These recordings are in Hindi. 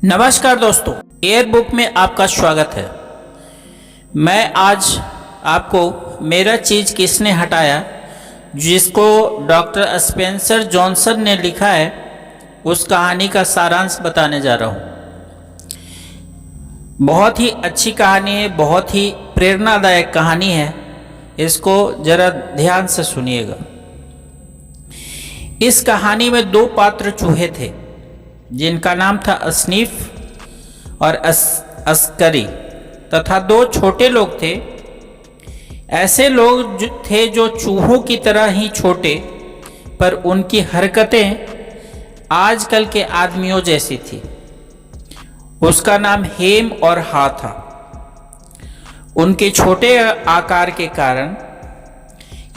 नमस्कार दोस्तों, एयर बुक में आपका स्वागत है। मैं आज आपको मेरा चीज़ किसने हटाया, जिसको डॉक्टर स्पेंसर जॉनसन ने लिखा है, उस कहानी का सारांश बताने जा रहा हूँ। बहुत ही अच्छी कहानी है, बहुत ही प्रेरणादायक कहानी है। इसको जरा ध्यान से सुनिएगा। इस कहानी में दो पात्र चूहे थे जिनका नाम था स्नीफ और अस्करी, तथा दो छोटे लोग थे। ऐसे लोग थे जो चूहों की तरह ही छोटे, पर उनकी हरकतें आजकल के आदमियों जैसी थी। उसका नाम हेम और हा था। उनके छोटे आकार के कारण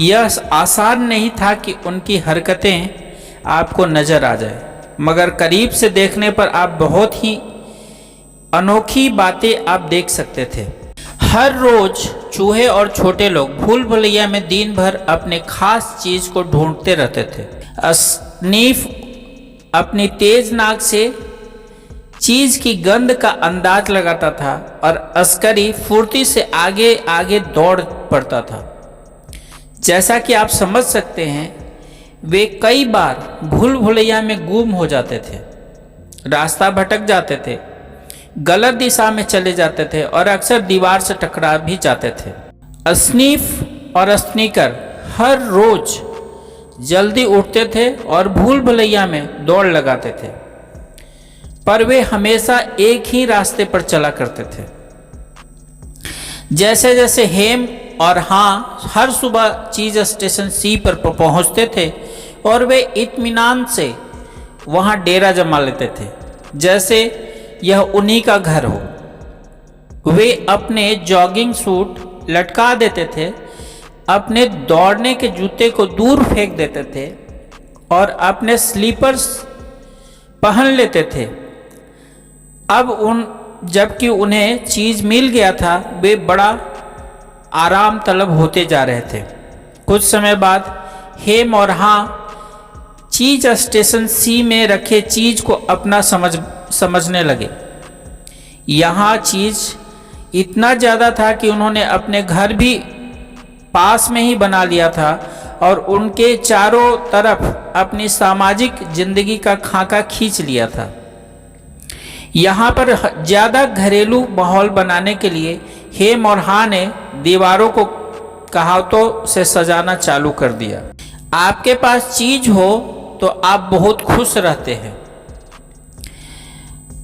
यह आसान नहीं था कि उनकी हरकतें आपको नजर आ जाए, मगर करीब से देखने पर आप बहुत ही अनोखी बातें आप देख सकते थे। हर रोज चूहे और छोटे लोग भूल भुलैया में दिन भर अपने खास चीज को ढूंढते रहते थे। स्नीफ अपनी तेज नाक से चीज की गंध का अंदाज लगाता था और अस्करी फुर्ती से आगे आगे दौड़ पड़ता था। जैसा कि आप समझ सकते हैं, वे कई बार भूल भुलैया में गुम हो जाते थे, रास्ता भटक जाते थे, गलत दिशा में चले जाते थे और अक्सर दीवार से टकरा भी जाते थे। स्नीफ और स्नीकर हर रोज जल्दी उठते थे और भूल भुलैया में दौड़ लगाते थे, पर वे हमेशा एक ही रास्ते पर चला करते थे। जैसे जैसे हेम और हाँ हर सुबह चीज स्टेशन सी पर पहुंचते थे और वे इत्मीनान से वहां डेरा जमा लेते थे, जैसे यह उन्हीं का घर हो। वे अपने जॉगिंग सूट लटका देते थे, अपने दौड़ने के जूते को दूर फेंक देते थे और अपने स्लीपर्स पहन लेते थे। जबकि उन्हें चीज मिल गया था, वे बड़ा आराम तलब होते जा रहे थे। कुछ समय बाद हेम और हाँ चीज स्टेशन सी में रखे चीज को अपना समझने लगे। यहाँ चीज इतना ज़्यादा था कि उन्होंने अपने घर भी पास में ही बना लिया था और उनके चारों तरफ अपनी सामाजिक जिंदगी का खाका खींच लिया था। यहाँ पर ज़्यादा घरेलू माहौल बनाने के लिए हेम और हाँ ने दीवारों को कहावतों से सजाना चालू कर दिया। आपके पास चीज हो तो आप बहुत खुश रहते हैं।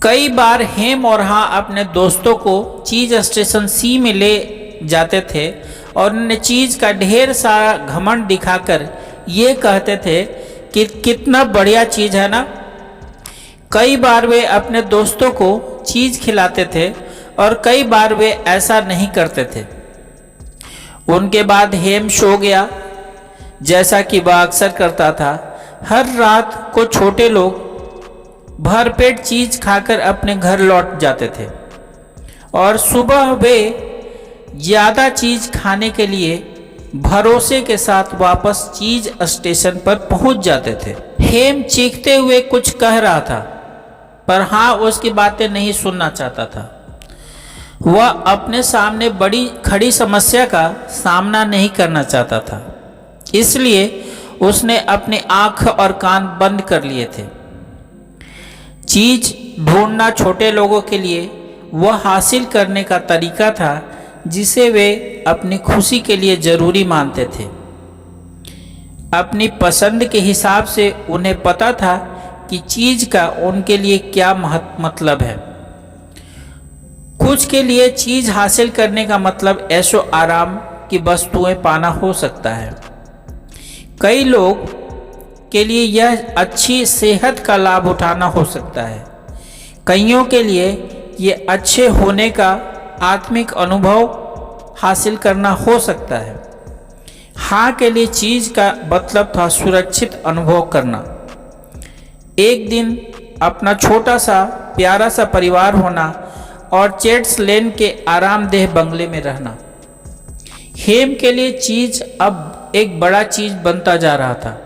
कई बार हेम और हाँ अपने दोस्तों को चीज स्टेशन सी में ले जाते थे और उन्हें चीज का ढेर सारा घमंड दिखाकर ये कहते थे कि कितना बढ़िया चीज है ना। कई बार वे अपने दोस्तों को चीज खिलाते थे और कई बार वे ऐसा नहीं करते थे। उनके बाद हेम सो गया, जैसा कि वह अक्सर करता था। हर रात को छोटे लोग भरपेट चीज खाकर अपने घर लौट जाते थे और सुबह वे ज्यादा चीज खाने के लिए भरोसे के साथ वापस चीज स्टेशन पर पहुंच जाते थे। हेम चीखते हुए कुछ कह रहा था, पर हाँ उसकी बातें नहीं सुनना चाहता था। वह अपने सामने बड़ी खड़ी समस्या का सामना नहीं करना चाहता था, इसलिए उसने अपनी आंख और कान बंद कर लिए थे। चीज ढूंढना छोटे लोगों के लिए वह हासिल करने का तरीका था जिसे वे अपनी खुशी के लिए जरूरी मानते थे। अपनी पसंद के हिसाब से उन्हें पता था कि चीज का उनके लिए क्या मतलब है। कुछ के लिए चीज हासिल करने का मतलब ऐशो आराम की वस्तुएं पाना हो सकता है। कई लोग के लिए यह अच्छी सेहत का लाभ उठाना हो सकता है। कईयों के लिए यह अच्छे होने का आत्मिक अनुभव हासिल करना हो सकता है। हाँ के लिए चीज का मतलब था सुरक्षित अनुभव करना, एक दिन अपना छोटा सा प्यारा सा परिवार होना और चेट्स लेन के आरामदेह बंगले में रहना। हेम के लिए चीज अब एक बड़ा चीज बनता जा रहा था,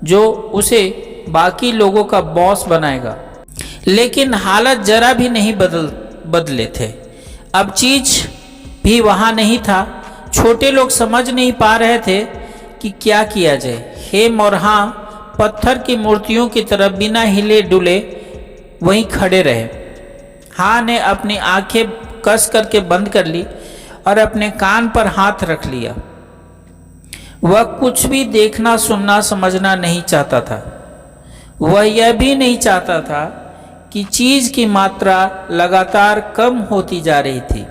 जो उसे बाकी लोगों का बॉस बनाएगा। लेकिन हालत जरा भी नहीं बदले थे। अब चीज भी वहां नहीं था। छोटे लोग समझ नहीं पा रहे थे कि क्या किया जाए। हेम और हाँ पत्थर की मूर्तियों की तरफ बिना हिले डुले वहीं खड़े रहे। हाँ ने अपनी आंखें कस करके बंद कर ली और अपने कान पर हाथ रख लिया। वह कुछ भी देखना, सुनना, समझना नहीं चाहता था। वह यह भी नहीं चाहता था कि चीज की मात्रा लगातार कम होती जा रही थी।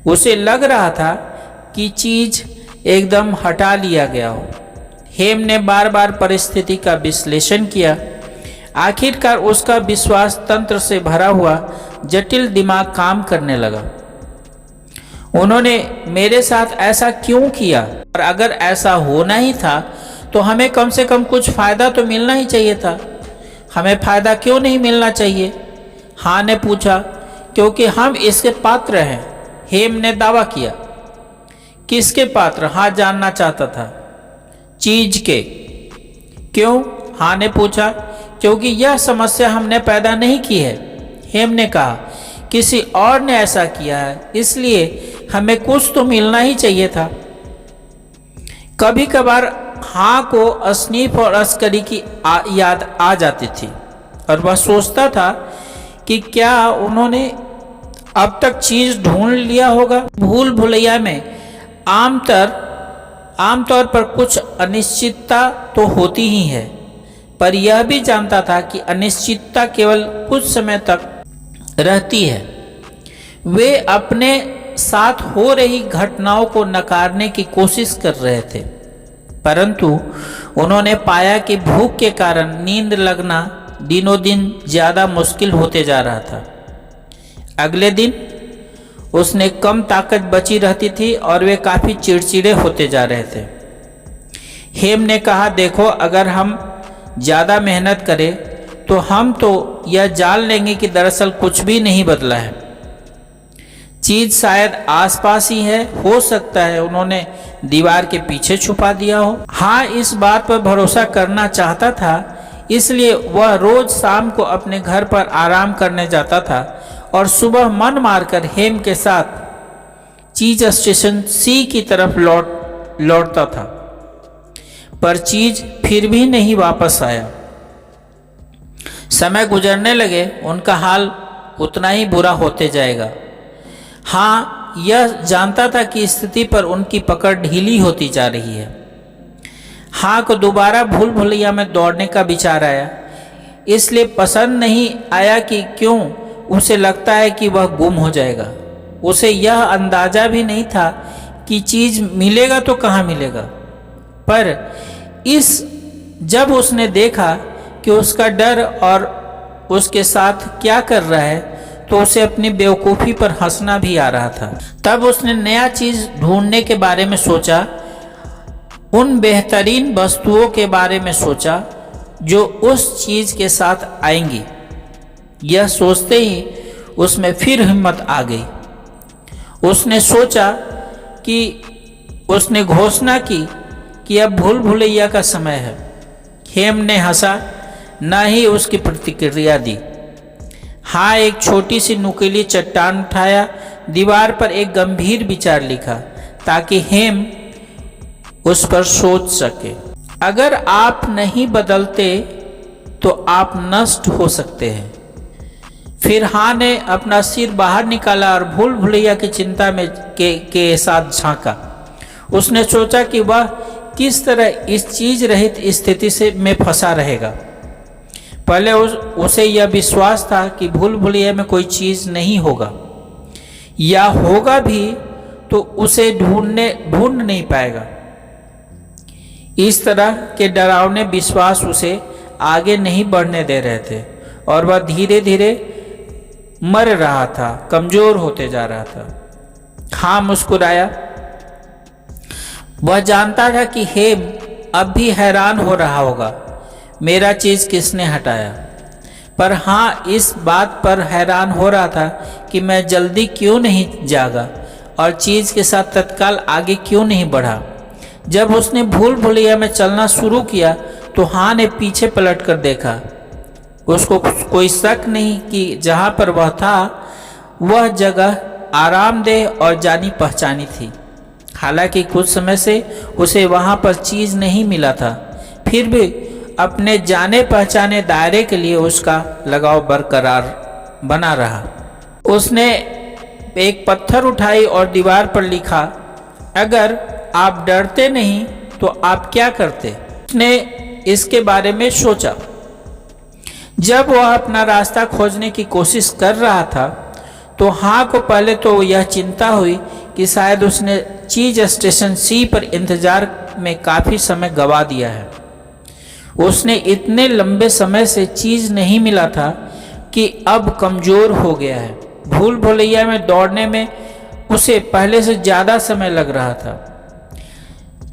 उसे लग रहा था कि चीज एकदम हटा लिया गया हो। हेम ने बार बार परिस्थिति का विश्लेषण किया। आखिरकार उसका विश्वास तंत्र से भरा हुआ जटिल दिमाग काम करने लगा। उन्होंने मेरे साथ ऐसा क्यों किया? और अगर ऐसा होना ही था तो हमें कम से कम कुछ फायदा तो मिलना ही चाहिए था। हमें फायदा क्यों नहीं मिलना चाहिए? हाँ ने पूछा। क्योंकि हम इसके पात्र हैं, हेम ने दावा किया। किसके पात्र? हाँ जानना चाहता था। चीज के। क्यों? हाँ ने पूछा। क्योंकि यह समस्या हमने पैदा नहीं की है, हेम ने कहा। किसी और ने ऐसा किया है, इसलिए हमें कुछ तो मिलना ही चाहिए था। कभी कभार हाँ को अस्नीफ और अस्करी की याद आ जाती थी और वह सोचता था कि क्या उन्होंने अब तक चीज ढूंढ लिया होगा। भूल भुलैया में आमतौर पर कुछ अनिश्चितता तो होती ही है, पर यह भी जानता था कि अनिश्चितता केवल कुछ समय तक रहती है। वे अपने साथ हो रही घटनाओं को नकारने की कोशिश कर रहे थे, परंतु उन्होंने पाया कि भूख के कारण नींद लगना दिनों दिन ज्यादा मुश्किल होते जा रहा था। अगले दिन उसने कम ताकत बची रहती थी और वे काफी चिड़चिड़े होते जा रहे थे। हेम ने कहा, देखो अगर हम ज्यादा मेहनत करें तो हम तो यह जान लेंगे कि दरअसल कुछ भी नहीं बदला है। चीज शायद आसपास ही है, हो सकता है उन्होंने दीवार के पीछे छुपा दिया हो। हाँ इस बात पर भरोसा करना चाहता था, इसलिए वह रोज शाम को अपने घर पर आराम करने जाता था और सुबह मन मारकर हेम के साथ चीज स्टेशन सी की तरफ लौटता था। पर चीज फिर भी नहीं वापस आया। समय गुजरने लगे, उनका हाल उतना ही बुरा होते जाएगा। हाँ यह जानता था कि स्थिति पर उनकी पकड़ ढीली होती जा रही है। हाँ को दोबारा भूल भुलैया में दौड़ने का विचार आया, इसलिए पसंद नहीं आया कि क्यों उसे लगता है कि वह गुम हो जाएगा। उसे यह अंदाजा भी नहीं था कि चीज मिलेगा तो कहाँ मिलेगा। पर जब उसने देखा कि उसका डर और उसके साथ क्या कर रहा है, तो उसे अपनी बेवकूफ़ी पर हंसना भी आ रहा था। तब उसने नया चीज ढूंढने के बारे में सोचा, उन बेहतरीन वस्तुओं के बारे में सोचा जो उस चीज के साथ आएंगी। यह सोचते ही उसमें फिर हिम्मत आ गई। उसने सोचा कि उसने घोषणा की कि अब भूल भुलैया का समय है। हेम ने हंसा, न ही उसकी प्रतिक्रिया दी। हाँ एक छोटी सी नुकीली चट्टान उठाया, दीवार पर एक गंभीर विचार लिखा ताकि हेम उस पर सोच सके। अगर आप नहीं बदलते तो आप नष्ट हो सकते हैं। फिर हाँ ने अपना सिर बाहर निकाला और भूल भुलैया की चिंता में के साथ झांका। उसने सोचा कि वह किस तरह इस चीज रहित स्थिति में फंसा रहेगा। पहले उसे यह विश्वास था कि भूल भुलैया में कोई चीज नहीं होगा, या होगा भी तो उसे ढूंढ नहीं पाएगा। इस तरह के डरावने विश्वास उसे आगे नहीं बढ़ने दे रहे थे और वह धीरे धीरे मर रहा था, कमजोर होते जा रहा था। हाँ मुस्कुराया। वह जानता था कि हेम अब भी हैरान हो रहा होगा, मेरा चीज किसने हटाया। पर हाँ इस बात पर हैरान हो रहा था कि मैं जल्दी क्यों नहीं जागा और चीज के साथ तत्काल आगे क्यों नहीं बढ़ा। जब उसने भूल भुलैया में चलना शुरू किया तो हाँ ने पीछे पलट कर देखा उसको कोई शक नहीं कि जहाँ पर वह था वह जगह आरामदेह और जानी पहचानी थी। हालांकि कुछ समय से उसे वहाँ पर चीज़ नहीं मिला था, फिर भी अपने जाने पहचाने दायरे के लिए उसका लगाव बरकरार बना रहा। उसने एक पत्थर उठाई और दीवार पर लिखा, अगर आप डरते नहीं तो आप क्या करते। उसने इसके बारे में सोचा। जब वह अपना रास्ता खोजने की कोशिश कर रहा था तो हाँ को पहले तो यह चिंता हुई कि शायद उसने चीज स्टेशन सी पर इंतजार में काफ़ी समय गवा दिया है। उसने इतने लंबे समय से चीज नहीं मिला था कि अब कमज़ोर हो गया है। भूल भुलैया में दौड़ने में उसे पहले से ज़्यादा समय लग रहा था,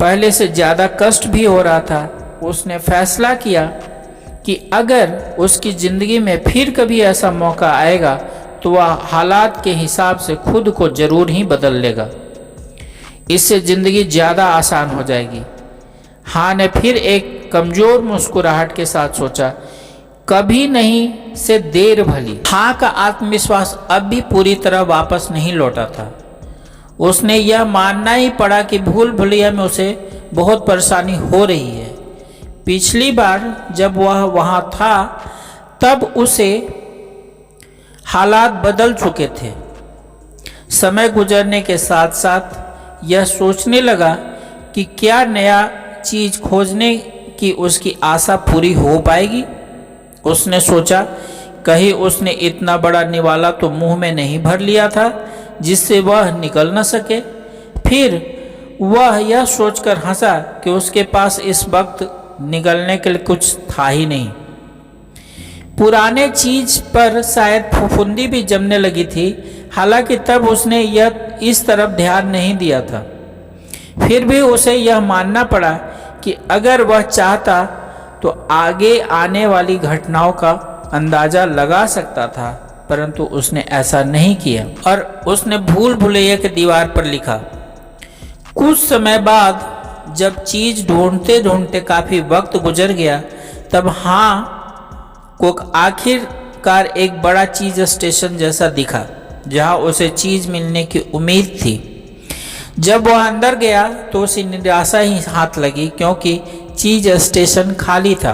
पहले से ज़्यादा कष्ट भी हो रहा था। उसने फैसला किया कि अगर उसकी ज़िंदगी में फिर कभी ऐसा मौका आएगा तो वह हालात के हिसाब से खुद को ज़रूर ही बदल लेगा। इससे ज़िंदगी ज़्यादा आसान हो जाएगी। हाँ ने फिर एक कमज़ोर मुस्कुराहट के साथ सोचा, कभी नहीं से देर भली। हाँ का आत्मविश्वास अब भी पूरी तरह वापस नहीं लौटा था। उसने यह मानना ही पड़ा कि भूल भुलैया में उसे बहुत परेशानी हो रही है। पिछली बार जब वह वहाँ था तब उसे हालात बदल चुके थे। समय गुजरने के साथ साथ यह सोचने लगा कि क्या नया चीज़ खोजने की उसकी आशा पूरी हो पाएगी। उसने सोचा, कहीं उसने इतना बड़ा निवाला तो मुंह में नहीं भर लिया था जिससे वह निकल न सके। फिर वह यह सोचकर हंसा कि उसके पास इस वक्त निकलने के लिए कुछ था ही नहीं। पुराने चीज पर शायद फुफुंदी भी जमने लगी थी, हालांकि तब उसने यह इस तरफ ध्यान नहीं दिया था। फिर भी उसे यह मानना पड़ा कि अगर वह चाहता तो आगे आने वाली घटनाओं का अंदाजा लगा सकता था, परंतु उसने ऐसा नहीं किया और उसने भूल भुलैया के दीवार पर लिखा। कुछ समय बाद जब चीज ढूंढते ढूंढते काफी वक्त गुजर गया तब हाँ को आखिरकार एक बड़ा चीज स्टेशन जैसा दिखा जहां उसे चीज मिलने की उम्मीद थी। जब वह अंदर गया तो उसे निराशा ही हाथ लगी क्योंकि चीज स्टेशन खाली था।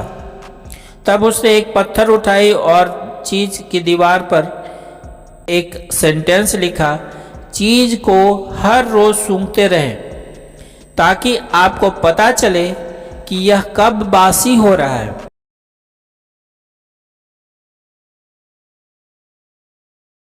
तब उसने एक पत्थर उठाई और चीज की दीवार पर एक सेंटेंस लिखा, चीज को हर रोज सूंघते रहें ताकि आपको पता चले कि यह कब बासी हो रहा है।